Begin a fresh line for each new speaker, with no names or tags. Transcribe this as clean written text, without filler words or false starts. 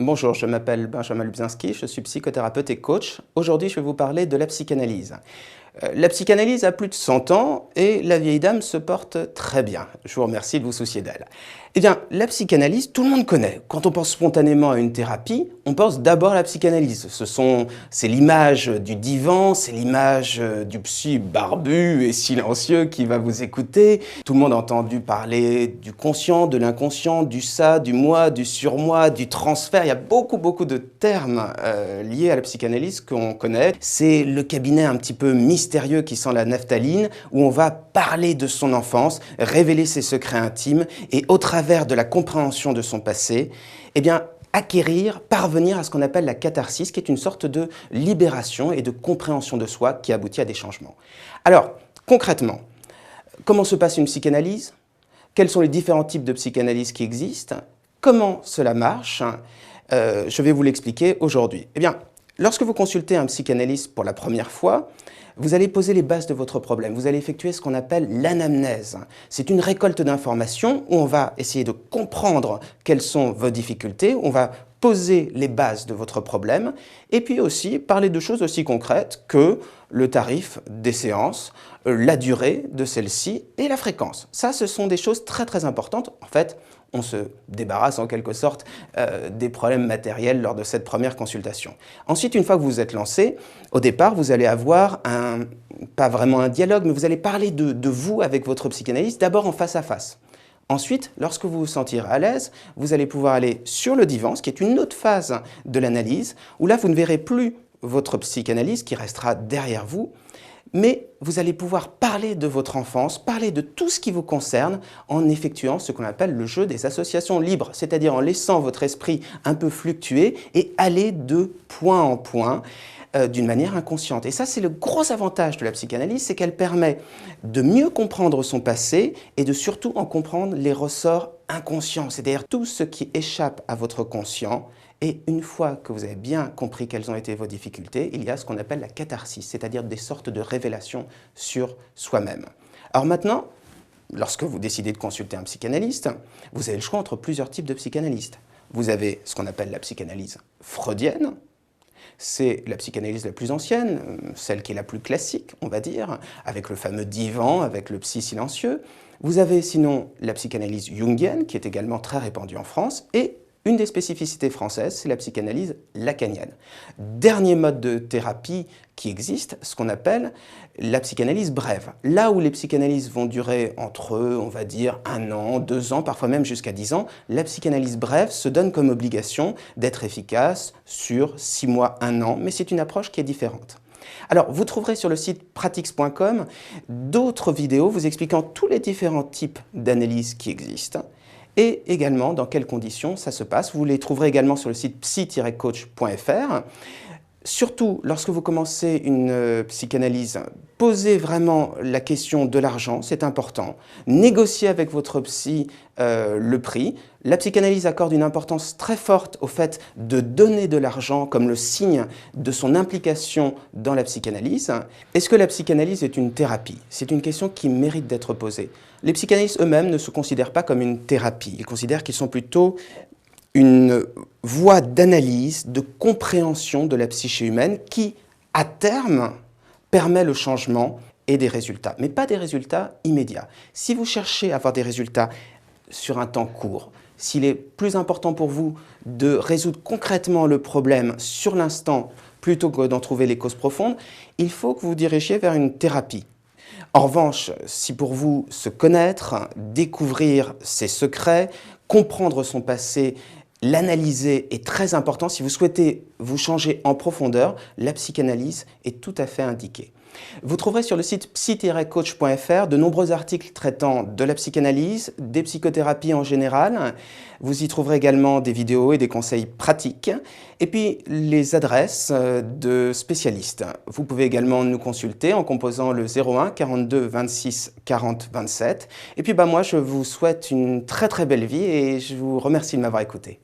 Bonjour, je m'appelle Benjamin Lubzinski, je suis psychothérapeute et coach. Aujourd'hui, je vais vous parler de la psychanalyse. La psychanalyse a plus de 100 ans et la vieille dame se porte très bien. Je vous remercie de vous soucier d'elle. Eh bien, la psychanalyse, tout le monde connaît. Quand on pense spontanément à une thérapie, on pense d'abord à la psychanalyse. C'est l'image du divan, c'est l'image du psy barbu et silencieux qui va vous écouter. Tout le monde a entendu parler du conscient, de l'inconscient, du ça, du moi, du surmoi, du transfert. Il y a beaucoup de termes liés à la psychanalyse qu'on connaît. C'est le cabinet un petit peu mystérieux qui sent la naphtaline, où on va parler de son enfance, révéler ses secrets intimes et au travers de la compréhension de son passé, eh bien, parvenir à ce qu'on appelle la catharsis, qui est une sorte de libération et de compréhension de soi qui aboutit à des changements. Alors, concrètement, comment se passe une psychanalyse? Quels sont les différents types de psychanalyse qui existent? Comment cela marche? Je vais vous l'expliquer aujourd'hui. Eh bien, lorsque vous consultez un psychanalyste pour la première fois, vous allez poser les bases de votre problème. Vous allez effectuer ce qu'on appelle l'anamnèse. C'est une récolte d'informations où on va essayer de comprendre quelles sont vos difficultés, on va poser les bases de votre problème et puis aussi parler de choses aussi concrètes que le tarif des séances, la durée de celles-ci et la fréquence. Ça, ce sont des choses très importantes. En fait, on se débarrasse en quelque sorte des problèmes matériels lors de cette première consultation. Ensuite, une fois que vous vous êtes lancé, au départ, vous allez avoir pas vraiment un dialogue, mais vous allez parler de vous avec votre psychanalyste, d'abord en face à face. Ensuite, lorsque vous vous sentirez à l'aise, vous allez pouvoir aller sur le divan, ce qui est une autre phase de l'analyse, où là, vous ne verrez plus votre psychanalyste qui restera derrière vous, mais vous allez pouvoir parler de votre enfance, parler de tout ce qui vous concerne en effectuant ce qu'on appelle le jeu des associations libres, c'est-à-dire en laissant votre esprit un peu fluctuer et aller de point en point d'une manière inconsciente. Et ça, c'est le gros avantage de la psychanalyse, c'est qu'elle permet de mieux comprendre son passé et de surtout en comprendre les ressorts inconscients, c'est-à-dire tout ce qui échappe à votre conscient. Et une fois que vous avez bien compris quelles ont été vos difficultés, il y a ce qu'on appelle la catharsis, c'est-à-dire des sortes de révélations sur soi-même. Alors maintenant, lorsque vous décidez de consulter un psychanalyste, vous avez le choix entre plusieurs types de psychanalystes. Vous avez ce qu'on appelle la psychanalyse freudienne. C'est la psychanalyse la plus ancienne, celle qui est la plus classique, on va dire, avec le fameux divan, avec le psy silencieux. Vous avez sinon la psychanalyse jungienne, qui est également très répandue en France, et une des spécificités françaises, c'est la psychanalyse lacanienne. Dernier mode de thérapie qui existe, ce qu'on appelle la psychanalyse brève. Là où les psychanalyses vont durer entre, on va dire, 1 an, 2 ans, parfois même jusqu'à 10 ans, la psychanalyse brève se donne comme obligation d'être efficace sur 6 mois, 1 an, mais c'est une approche qui est différente. Alors, vous trouverez sur le site pratix.com d'autres vidéos vous expliquant tous les différents types d'analyses qui existent et également dans quelles conditions ça se passe. Vous les trouverez également sur le site psy-coach.fr. Surtout, lorsque vous commencez une psychanalyse, posez vraiment la question de l'argent, c'est important. Négociez avec votre psy le prix. La psychanalyse accorde une importance très forte au fait de donner de l'argent comme le signe de son implication dans la psychanalyse. Est-ce que la psychanalyse est une thérapie? C'est une question qui mérite d'être posée. Les psychanalystes eux-mêmes ne se considèrent pas comme une thérapie. Ils considèrent qu'ils sont plutôt une voie d'analyse, de compréhension de la psyché humaine qui, à terme, permet le changement et des résultats, mais pas des résultats immédiats. Si vous cherchez à avoir des résultats sur un temps court, s'il est plus important pour vous de résoudre concrètement le problème sur l'instant plutôt que d'en trouver les causes profondes, il faut que vous vous dirigiez vers une thérapie. En revanche, si pour vous se connaître, découvrir ses secrets, comprendre son passé, l'analyser est très important. Si vous souhaitez vous changer en profondeur, la psychanalyse est tout à fait indiquée. Vous trouverez sur le site psy-coach.fr de nombreux articles traitant de la psychanalyse, des psychothérapies en général. Vous y trouverez également des vidéos et des conseils pratiques, et puis les adresses de spécialistes. Vous pouvez également nous consulter en composant le 01 42 26 40 27. Et puis moi, je vous souhaite une très belle vie et je vous remercie de m'avoir écouté.